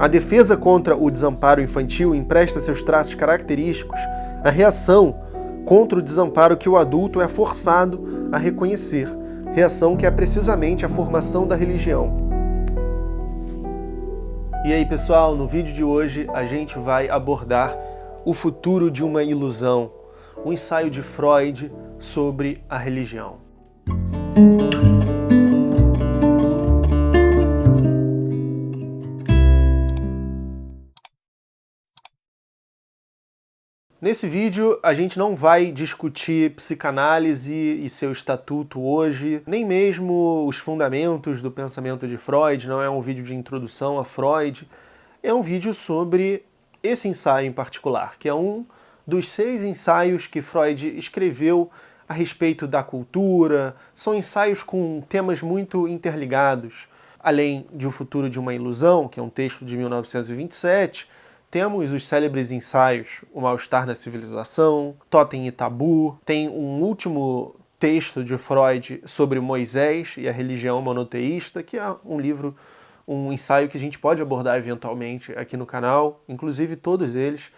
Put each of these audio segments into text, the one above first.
A defesa contra o desamparo infantil empresta seus traços característicos à reação contra o desamparo que o adulto é forçado a reconhecer, reação que é precisamente a formação da religião. E aí, pessoal, no vídeo de hoje a gente vai abordar o futuro de uma ilusão, um ensaio de Freud sobre a religião. Nesse vídeo, a gente não vai discutir psicanálise e seu estatuto hoje, nem mesmo os fundamentos do pensamento de Freud, não é um vídeo de introdução a Freud, é um vídeo sobre esse ensaio em particular, que é um dos 6 ensaios que Freud escreveu a respeito da cultura. São ensaios com temas muito interligados. Além de O Futuro de uma Ilusão, que é um texto de 1927, temos os célebres ensaios O Mal-Estar na Civilização, Totem e Tabu, tem um último texto de Freud sobre Moisés e a religião monoteísta, que é um livro, um ensaio que a gente pode abordar eventualmente aqui no canal, inclusive todos eles.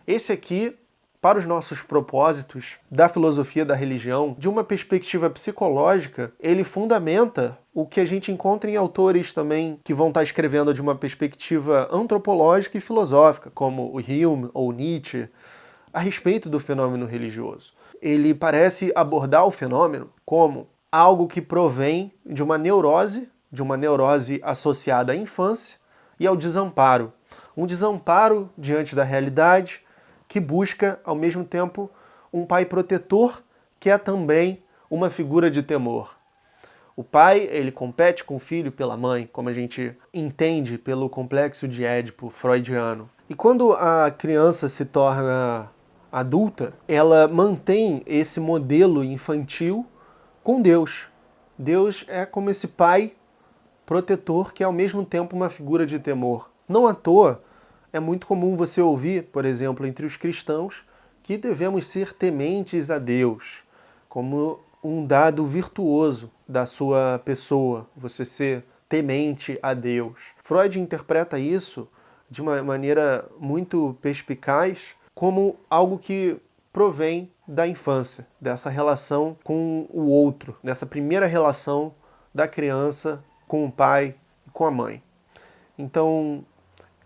Esse aqui, para os nossos propósitos da filosofia da religião, de uma perspectiva psicológica, ele fundamenta o que a gente encontra em autores também que vão estar escrevendo de uma perspectiva antropológica e filosófica, como o Hume ou Nietzsche, a respeito do fenômeno religioso. Ele parece abordar o fenômeno como algo que provém de uma neurose associada à infância e ao desamparo. Um desamparo diante da realidade que busca, ao mesmo tempo, um pai protetor que é também uma figura de temor. O pai, ele compete com o filho pela mãe, como a gente entende pelo complexo de Édipo freudiano. E quando a criança se torna adulta, ela mantém esse modelo infantil com Deus. Deus é como esse pai protetor que é ao mesmo tempo uma figura de temor. Não à toa, é muito comum você ouvir, por exemplo, entre os cristãos, que devemos ser tementes a Deus, como um dado virtuoso da sua pessoa, você ser temente a Deus. Freud interpreta isso de uma maneira muito perspicaz como algo que provém da infância, dessa relação com o outro, dessa primeira relação da criança com o pai e com a mãe. Então,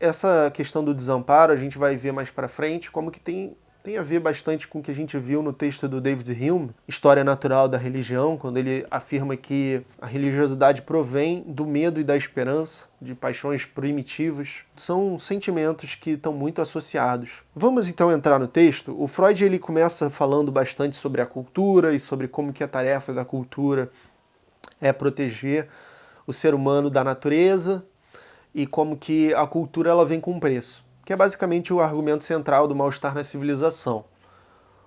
essa questão do desamparo a gente vai ver mais para frente como que tem a ver bastante com o que a gente viu no texto do David Hume, História Natural da Religião, quando ele afirma que a religiosidade provém do medo e da esperança, de paixões primitivas. São sentimentos que estão muito associados. Vamos então entrar no texto. O Freud ele começa falando bastante sobre a cultura e sobre como que a tarefa da cultura é proteger o ser humano da natureza, e como que a cultura ela vem com um preço, que é basicamente o argumento central do mal-estar na civilização.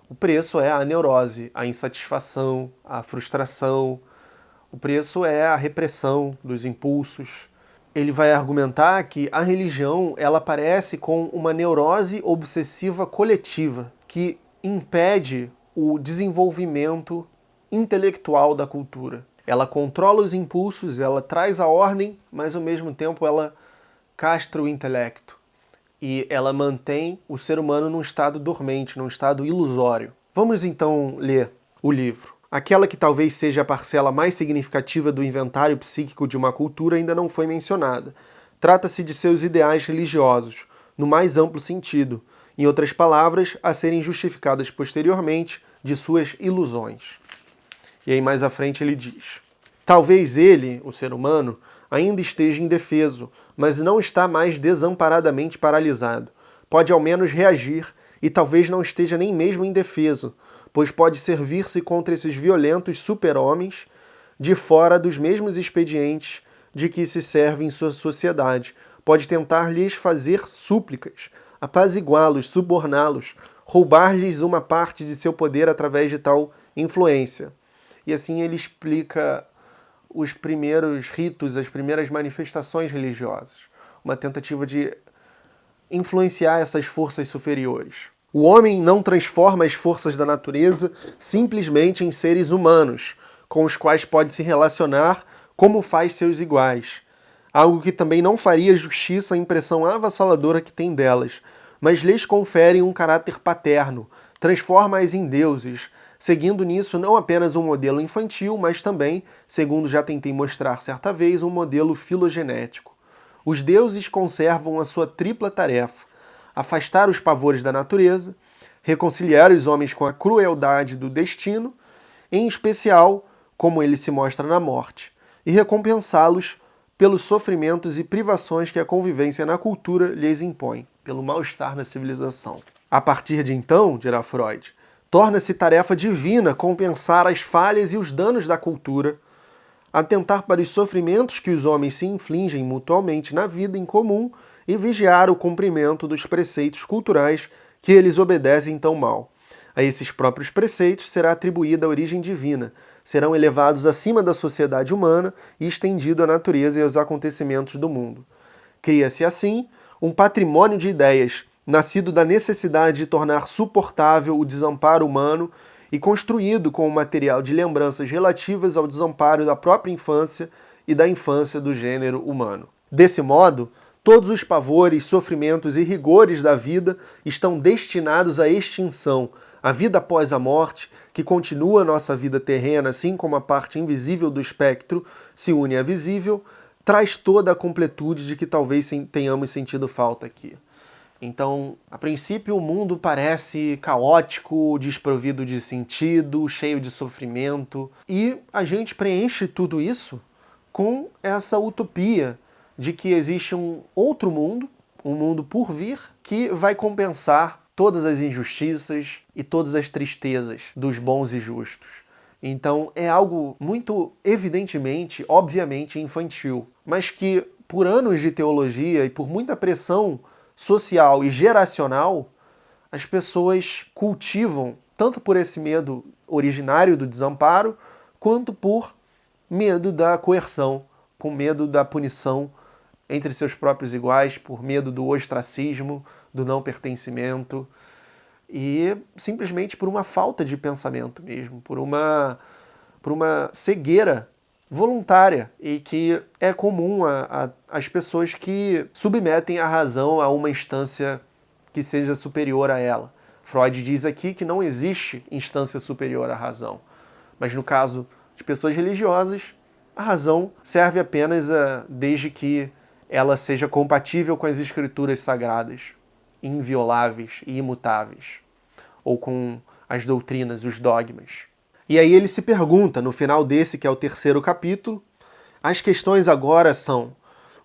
O preço é a neurose, a insatisfação, a frustração. O preço é a repressão dos impulsos. Ele vai argumentar que a religião ela aparece com uma neurose obsessiva coletiva que impede o desenvolvimento intelectual da cultura. Ela controla os impulsos, ela traz a ordem, mas ao mesmo tempo ela castra o intelecto. E ela mantém o ser humano num estado dormente, num estado ilusório. Vamos então ler o livro. Aquela que talvez seja a parcela mais significativa do inventário psíquico de uma cultura ainda não foi mencionada. Trata-se de seus ideais religiosos, no mais amplo sentido. Em outras palavras, a serem justificadas posteriormente de suas ilusões. E aí mais à frente ele diz: talvez ele, o ser humano, ainda esteja indefeso, mas não está mais desamparadamente paralisado. Pode ao menos reagir, e talvez não esteja nem mesmo indefeso, pois pode servir-se contra esses violentos super-homens de fora dos mesmos expedientes de que se serve em sua sociedade. Pode tentar lhes fazer súplicas, apaziguá-los, suborná-los, roubar-lhes uma parte de seu poder através de tal influência. E assim ele explica os primeiros ritos, as primeiras manifestações religiosas. Uma tentativa de influenciar essas forças superiores. O homem não transforma as forças da natureza simplesmente em seres humanos, com os quais pode se relacionar como faz seus iguais. algo que também não faria justiça à impressão avassaladora que tem delas, mas lhes confere um caráter paterno, transforma-as em deuses, seguindo nisso não apenas um modelo infantil, mas também, segundo já tentei mostrar certa vez, um modelo filogenético. Os deuses conservam a sua tripla tarefa: afastar os pavores da natureza, reconciliar os homens com a crueldade do destino, em especial, como ele se mostra na morte, e recompensá-los pelos sofrimentos e privações que a convivência na cultura lhes impõe, pelo mal-estar na civilização. A partir de então, dirá Freud, torna-se tarefa divina compensar as falhas e os danos da cultura, atentar para os sofrimentos que os homens se infligem mutualmente na vida em comum e vigiar o cumprimento dos preceitos culturais que eles obedecem tão mal. A esses próprios preceitos será atribuída a origem divina, serão elevados acima da sociedade humana e estendido à natureza e aos acontecimentos do mundo. Cria-se assim um patrimônio de ideias, nascido da necessidade de tornar suportável o desamparo humano e construído com o material de lembranças relativas ao desamparo da própria infância e da infância do gênero humano. Desse modo, todos os pavores, sofrimentos e rigores da vida estão destinados à extinção. A vida após a morte, que continua a nossa vida terrena, assim como a parte invisível do espectro se une à visível, traz toda a completude de que talvez tenhamos sentido falta aqui. Então, a princípio, o mundo parece caótico, desprovido de sentido, cheio de sofrimento, e a gente preenche tudo isso com essa utopia de que existe um outro mundo, um mundo por vir, que vai compensar todas as injustiças e todas as tristezas dos bons e justos. Então é algo muito evidentemente, obviamente infantil, mas que por anos de teologia e por muita pressão social e geracional, as pessoas cultivam tanto por esse medo originário do desamparo, quanto por medo da coerção, com medo da punição entre seus próprios iguais, por medo do ostracismo, do não pertencimento, e simplesmente por uma falta de pensamento mesmo, por uma cegueira voluntária, e que é comum às pessoas que submetem a razão a uma instância que seja superior a ela. Freud diz aqui que não existe instância superior à razão, mas no caso de pessoas religiosas, a razão serve apenas desde que ela seja compatível com as escrituras sagradas, invioláveis e imutáveis, ou com as doutrinas, os dogmas. E aí ele se pergunta, no final desse, que é o terceiro capítulo, as questões agora são: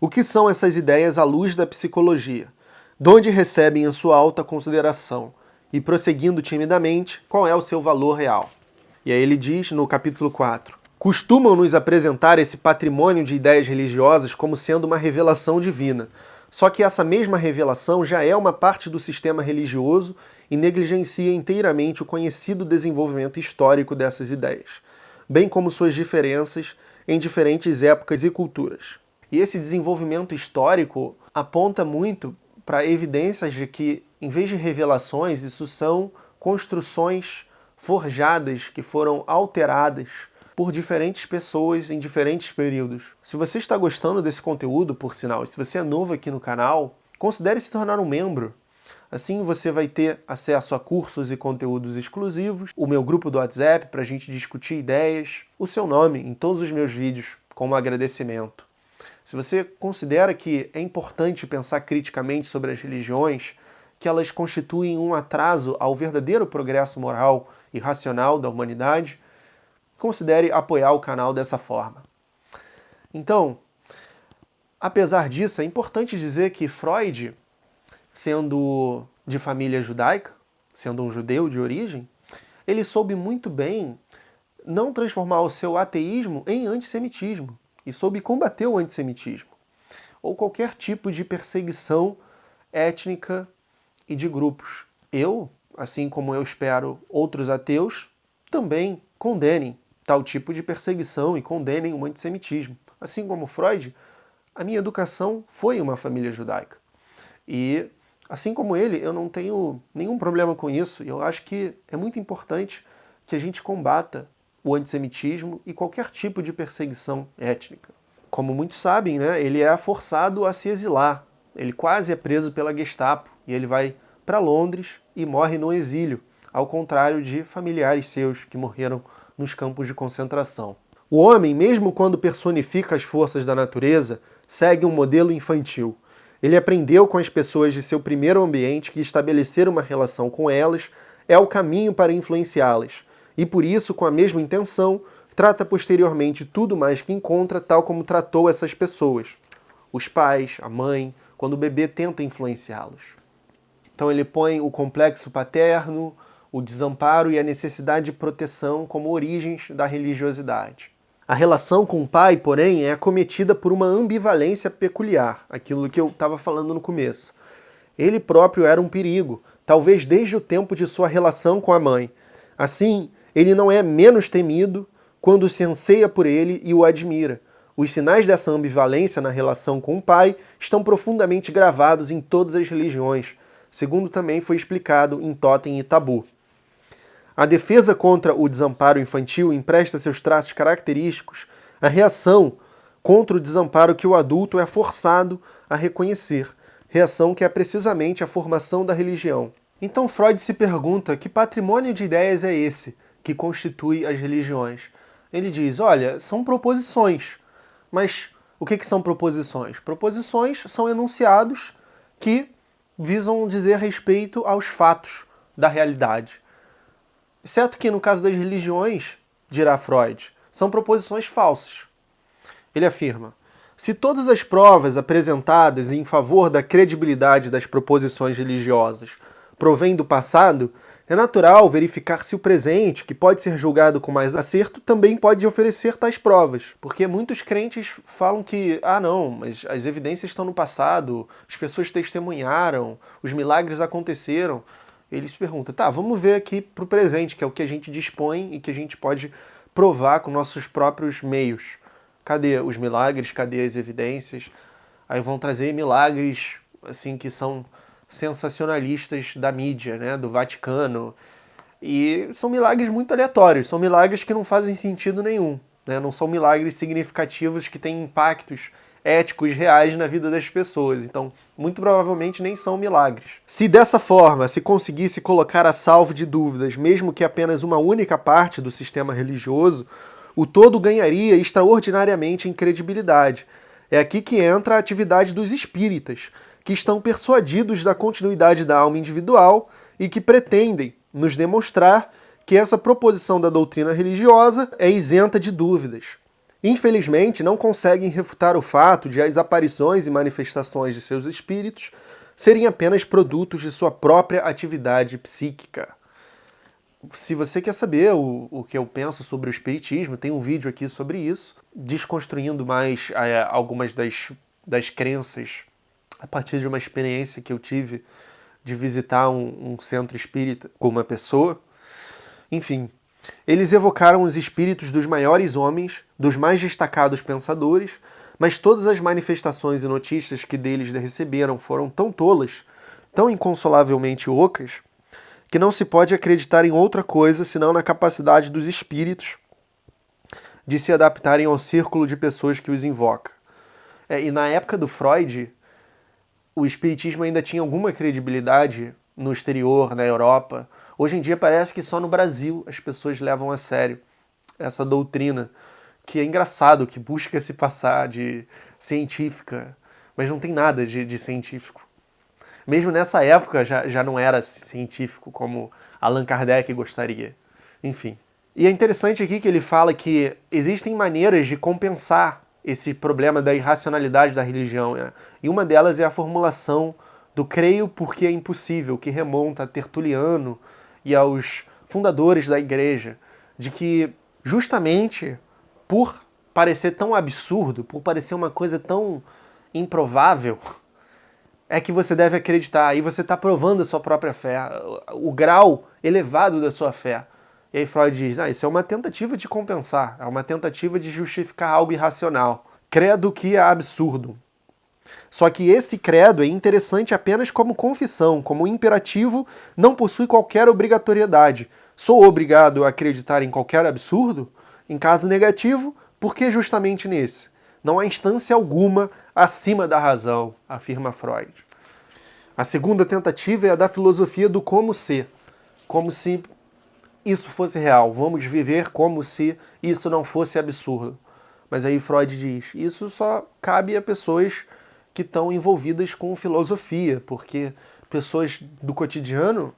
o que são essas ideias à luz da psicologia? De onde recebem a sua alta consideração? E prosseguindo timidamente, qual é o seu valor real? E aí ele diz no capítulo 4, costumam nos apresentar esse patrimônio de ideias religiosas como sendo uma revelação divina. Só que essa mesma revelação já é uma parte do sistema religioso e negligencia inteiramente o conhecido desenvolvimento histórico dessas ideias, bem como suas diferenças em diferentes épocas e culturas. E esse desenvolvimento histórico aponta muito para evidências de que, em vez de revelações, isso são construções forjadas que foram alteradas por diferentes pessoas em diferentes períodos. Se você está gostando desse conteúdo, por sinal, e se você é novo aqui no canal, considere se tornar um membro. Assim você vai ter acesso a cursos e conteúdos exclusivos, o meu grupo do WhatsApp para a gente discutir ideias, o seu nome em todos os meus vídeos como agradecimento. Se você considera que é importante pensar criticamente sobre as religiões, que elas constituem um atraso ao verdadeiro progresso moral e racional da humanidade, considere apoiar o canal dessa forma. Então, apesar disso, é importante dizer que Freud, sendo de família judaica, sendo um judeu de origem, ele soube muito bem não transformar o seu ateísmo em antissemitismo, e soube combater o antissemitismo, ou qualquer tipo de perseguição étnica e de grupos. Eu, assim como eu espero outros ateus, também condenem tal tipo de perseguição e condenem o antissemitismo. Assim como Freud, a minha educação foi uma família judaica. E, assim como ele, eu não tenho nenhum problema com isso. Eu acho que é muito importante que a gente combata o antissemitismo e qualquer tipo de perseguição étnica. como muitos sabem, né, ele é forçado a se exilar. Ele quase é preso pela Gestapo e ele vai para Londres e morre no exílio, ao contrário de familiares seus que morreram nos campos de concentração. O homem, mesmo quando personifica as forças da natureza, segue um modelo infantil. Ele aprendeu com as pessoas de seu primeiro ambiente que estabelecer uma relação com elas é o caminho para influenciá-las, e por isso, com a mesma intenção, trata posteriormente tudo mais que encontra tal como tratou essas pessoas. Os pais, a mãe, quando o bebê tenta influenciá-los. Então ele põe o complexo paterno, o desamparo e a necessidade de proteção como origens da religiosidade. A relação com o pai, porém, é acometida por uma ambivalência peculiar, aquilo que eu estava falando no começo. Ele próprio era um perigo, talvez desde o tempo de sua relação com a mãe. Assim, ele não é menos temido quando se anseia por ele e o admira. Os sinais dessa ambivalência na relação com o pai estão profundamente gravados em todas as religiões, segundo também foi explicado em Totem e Tabu. A defesa contra o desamparo infantil empresta seus traços característicos à reação contra o desamparo que o adulto é forçado a reconhecer, reação que é precisamente a formação da religião. Então Freud se pergunta que patrimônio de ideias é esse que constitui as religiões. Ele diz, olha, são proposições, mas o que são proposições? Proposições são enunciados que visam dizer respeito aos fatos da realidade. Exceto que, no caso das religiões, dirá Freud, são proposições falsas. Ele afirma, se todas as provas apresentadas em favor da credibilidade das proposições religiosas provêm do passado, é natural verificar se o presente, que pode ser julgado com mais acerto, também pode oferecer tais provas. Porque muitos crentes falam que, não, mas as evidências estão no passado, as pessoas testemunharam, os milagres aconteceram. Eles perguntam, vamos ver aqui para o presente, que é o que a gente dispõe e que a gente pode provar com nossos próprios meios. Cadê os milagres? Cadê as evidências? Aí vão trazer milagres assim que são sensacionalistas da mídia, né, do Vaticano. E são milagres muito aleatórios, são milagres que não fazem sentido nenhum, né? Não são milagres significativos que têm impactos éticos reais na vida das pessoas. Então, muito provavelmente nem são milagres. Se dessa forma se conseguisse colocar a salvo de dúvidas, mesmo que apenas uma única parte do sistema religioso, o todo ganharia extraordinariamente em credibilidade. É aqui que entra a atividade dos espíritas, que estão persuadidos da continuidade da alma individual e que pretendem nos demonstrar que essa proposição da doutrina religiosa é isenta de dúvidas. Infelizmente, não conseguem refutar o fato de as aparições e manifestações de seus espíritos serem apenas produtos de sua própria atividade psíquica. Se você quer saber o que eu penso sobre o espiritismo, tem um vídeo aqui sobre isso, desconstruindo mais algumas das crenças a partir de uma experiência que eu tive de visitar um centro espírita com uma pessoa. Enfim, eles evocaram os espíritos dos maiores homens, dos mais destacados pensadores, mas todas as manifestações e notícias que deles receberam foram tão tolas, tão inconsolavelmente ocas, que não se pode acreditar em outra coisa senão na capacidade dos espíritos de se adaptarem ao círculo de pessoas que os invoca. E na época do Freud, o espiritismo ainda tinha alguma credibilidade no exterior, na Europa. Hoje em dia parece que só no Brasil as pessoas levam a sério essa doutrina, que é engraçado, que busca se passar de científica, mas não tem nada de científico. Mesmo nessa época já não era científico como Allan Kardec gostaria. Enfim. E é interessante aqui que ele fala que existem maneiras de compensar esse problema da irracionalidade da religião, né? E uma delas é a formulação do creio porque é impossível, que remonta a Tertuliano e aos fundadores da igreja, de que justamente por parecer tão absurdo, por parecer uma coisa tão improvável, é que você deve acreditar. Aí você está provando a sua própria fé, o grau elevado da sua fé. E aí Freud diz, isso é uma tentativa de compensar, é uma tentativa de justificar algo irracional. Credo que é absurdo. Só que esse credo é interessante apenas como confissão, como imperativo, não possui qualquer obrigatoriedade. Sou obrigado a acreditar em qualquer absurdo? Em caso negativo, por que justamente nesse? Não há instância alguma acima da razão, afirma Freud. A segunda tentativa é a da filosofia do como ser. Como se isso fosse real. Vamos viver como se isso não fosse absurdo. Mas aí Freud diz, isso só cabe a pessoas que estão envolvidas com filosofia, porque pessoas do cotidiano,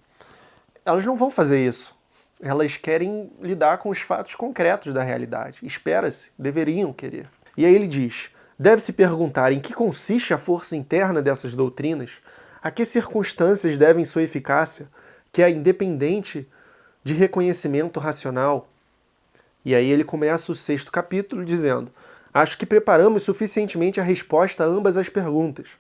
elas não vão fazer isso. Elas querem lidar com os fatos concretos da realidade. Espera-se, deveriam querer. E aí ele diz, deve-se perguntar em que consiste a força interna dessas doutrinas, a que circunstâncias devem sua eficácia, que é independente de reconhecimento racional. E aí ele começa o 6º capítulo dizendo, acho que preparamos suficientemente a resposta a ambas as perguntas.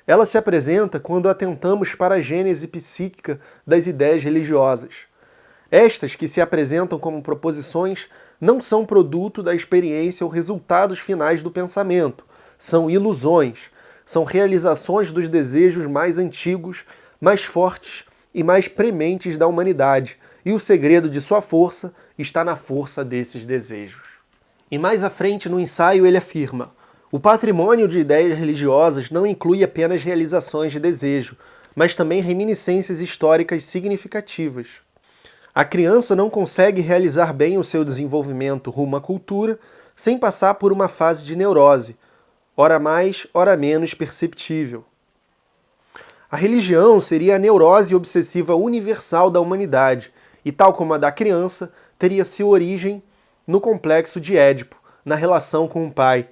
Ela se apresenta quando atentamos para a gênese psíquica das ideias religiosas. Estas que se apresentam como proposições não são produto da experiência ou resultados finais do pensamento, são ilusões, são realizações dos desejos mais antigos, mais fortes e mais prementes da humanidade, e o segredo de sua força está na força desses desejos. E mais à frente no ensaio ele afirma, o patrimônio de ideias religiosas não inclui apenas realizações de desejo, mas também reminiscências históricas significativas. A criança não consegue realizar bem o seu desenvolvimento rumo à cultura sem passar por uma fase de neurose, ora mais, ora menos perceptível. A religião seria a neurose obsessiva universal da humanidade, e tal como a da criança, teria sua origem no complexo de Édipo, na relação com o pai.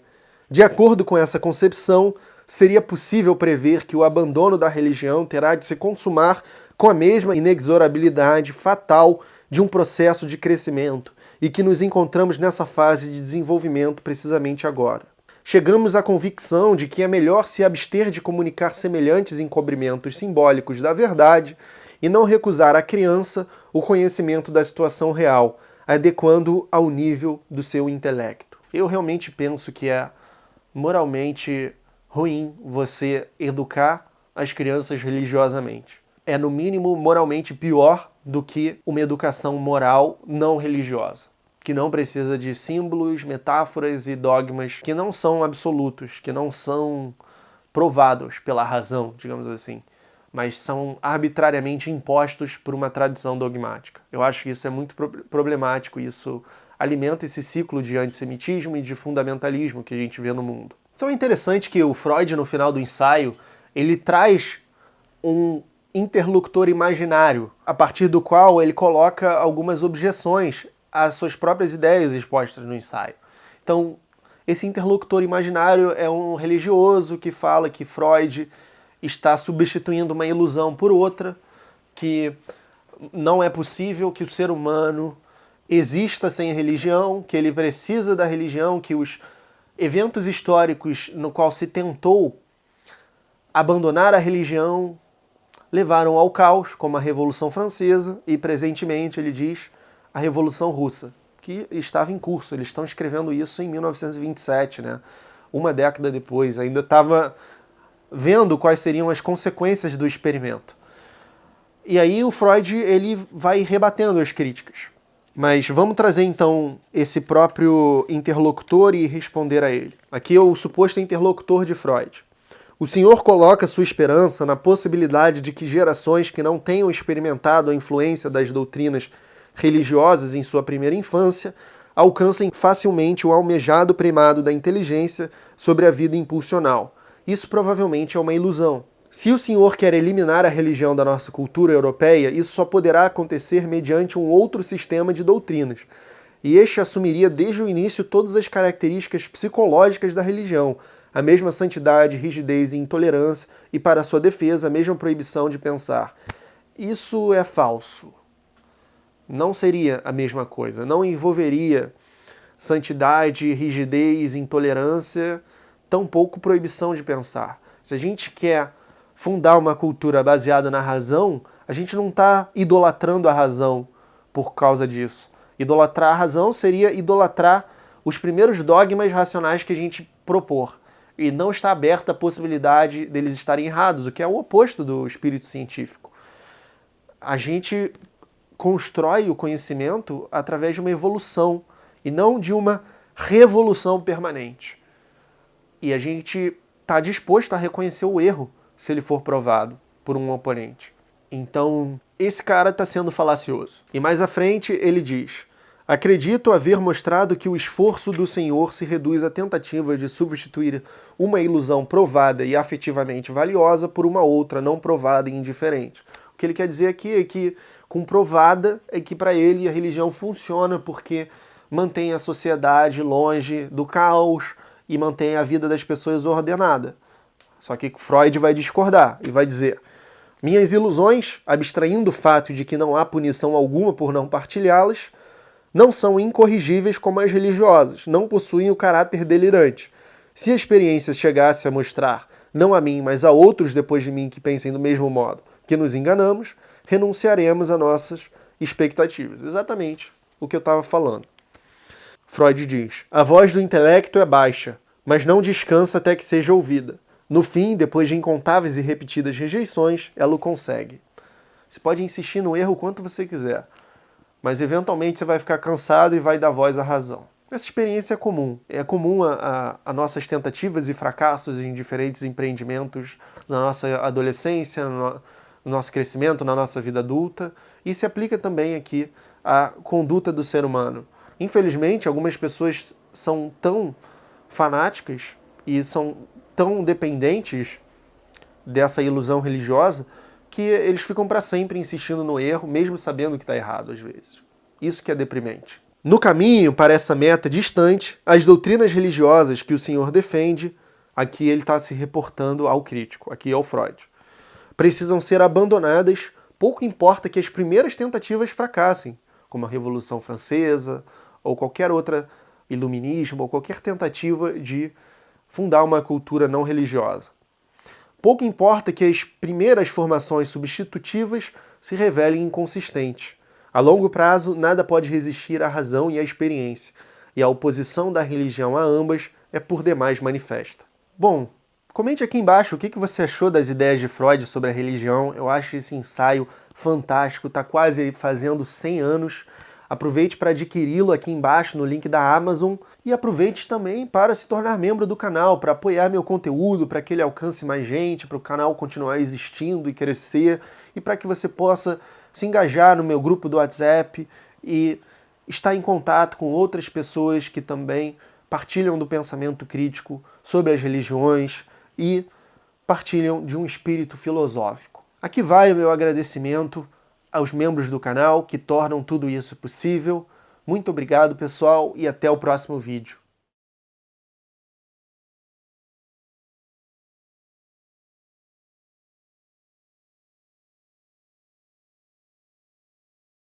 De acordo com essa concepção, seria possível prever que o abandono da religião terá de se consumar com a mesma inexorabilidade fatal de um processo de crescimento, e que nos encontramos nessa fase de desenvolvimento precisamente agora. Chegamos à convicção de que é melhor se abster de comunicar semelhantes encobrimentos simbólicos da verdade e não recusar à criança o conhecimento da situação real, adequando-o ao nível do seu intelecto. Eu realmente penso que é moralmente ruim você educar as crianças religiosamente. É, no mínimo, moralmente pior do que uma educação moral não religiosa, que não precisa de símbolos, metáforas e dogmas que não são absolutos, que não são provados pela razão, digamos assim, mas são arbitrariamente impostos por uma tradição dogmática. Eu acho que isso é muito problemático, isso alimenta esse ciclo de antissemitismo e de fundamentalismo que a gente vê no mundo. Então é interessante que o Freud, no final do ensaio, ele traz um interlocutor imaginário, a partir do qual ele coloca algumas objeções às suas próprias ideias expostas no ensaio. Então, esse interlocutor imaginário é um religioso que fala que Freud está substituindo uma ilusão por outra, que não é possível que o ser humano exista sem religião, que ele precisa da religião, que os eventos históricos no qual se tentou abandonar a religião levaram ao caos, como a Revolução Francesa e, presentemente, ele diz, a Revolução Russa, que estava em curso. Eles estão escrevendo isso em 1927, né? Uma década depois. Ainda estava vendo quais seriam as consequências do experimento. E aí o Freud ele vai rebatendo as críticas. Mas vamos trazer então esse próprio interlocutor e responder a ele. Aqui é o suposto interlocutor de Freud. O senhor coloca sua esperança na possibilidade de que gerações que não tenham experimentado a influência das doutrinas religiosas em sua primeira infância alcancem facilmente o almejado primado da inteligência sobre a vida impulsional. Isso provavelmente é uma ilusão. Se o senhor quer eliminar a religião da nossa cultura europeia, isso só poderá acontecer mediante um outro sistema de doutrinas. E este assumiria desde o início todas as características psicológicas da religião, a mesma santidade, rigidez e intolerância, e para sua defesa, a mesma proibição de pensar. Isso é falso. Não seria a mesma coisa. Não envolveria santidade, rigidez, intolerância, tampouco proibição de pensar. Se a gente quer fundar uma cultura baseada na razão, a gente não está idolatrando a razão por causa disso. Idolatrar a razão seria idolatrar os primeiros dogmas racionais que a gente propor. E não está aberta a possibilidade deles estarem errados, o que é o oposto do espírito científico. A gente constrói o conhecimento através de uma evolução e não de uma revolução permanente. E a gente está disposto a reconhecer o erro se ele for provado por um oponente. Então, esse cara está sendo falacioso. E mais à frente ele diz: acredito haver mostrado que o esforço do Senhor se reduz à tentativa de substituir uma ilusão provada e afetivamente valiosa por uma outra não provada e indiferente. O que ele quer dizer aqui é que, com provada, é que para ele a religião funciona porque mantém a sociedade longe do caos e mantém a vida das pessoas ordenada. Só que Freud vai discordar e vai dizer: minhas ilusões, abstraindo o fato de que não há punição alguma por não partilhá-las, não são incorrigíveis como as religiosas, não possuem o caráter delirante. Se a experiência chegasse a mostrar, não a mim, mas a outros depois de mim que pensem do mesmo modo, que nos enganamos, renunciaremos a nossas expectativas. Exatamente o que eu estava falando. Freud diz: a voz do intelecto é baixa, mas não descansa até que seja ouvida. No fim, depois de incontáveis e repetidas rejeições, ela o consegue. Você pode insistir no erro o quanto você quiser, mas eventualmente você vai ficar cansado e vai dar voz à razão. Essa experiência é comum. É comum a nossas tentativas e fracassos em diferentes empreendimentos na nossa adolescência, no nosso crescimento, na nossa vida adulta, e se aplica também aqui à conduta do ser humano. Infelizmente, algumas pessoas são tão fanáticas e são tão dependentes dessa ilusão religiosa que eles ficam para sempre insistindo no erro, mesmo sabendo que está errado às vezes. Isso que é deprimente. No caminho para essa meta distante, as doutrinas religiosas que o Senhor defende, aqui ele está se reportando ao crítico, aqui ao Freud, precisam ser abandonadas, pouco importa que as primeiras tentativas fracassem, como a Revolução Francesa, ou qualquer outra iluminismo, ou qualquer tentativa de fundar uma cultura não religiosa. Pouco importa que as primeiras formações substitutivas se revelem inconsistentes. A longo prazo, nada pode resistir à razão e à experiência, e a oposição da religião a ambas é por demais manifesta. Bom, comente aqui embaixo o que você achou das ideias de Freud sobre a religião. Eu acho esse ensaio fantástico, está quase fazendo 100 anos. Aproveite para adquiri-lo aqui embaixo no link da Amazon e aproveite também para se tornar membro do canal, para apoiar meu conteúdo, para que ele alcance mais gente, para o canal continuar existindo e crescer e para que você possa se engajar no meu grupo do WhatsApp e estar em contato com outras pessoas que também partilham do pensamento crítico sobre as religiões e partilham de um espírito filosófico. Aqui vai o meu agradecimento aos membros do canal que tornam tudo isso possível. Muito obrigado, pessoal, e até o próximo vídeo.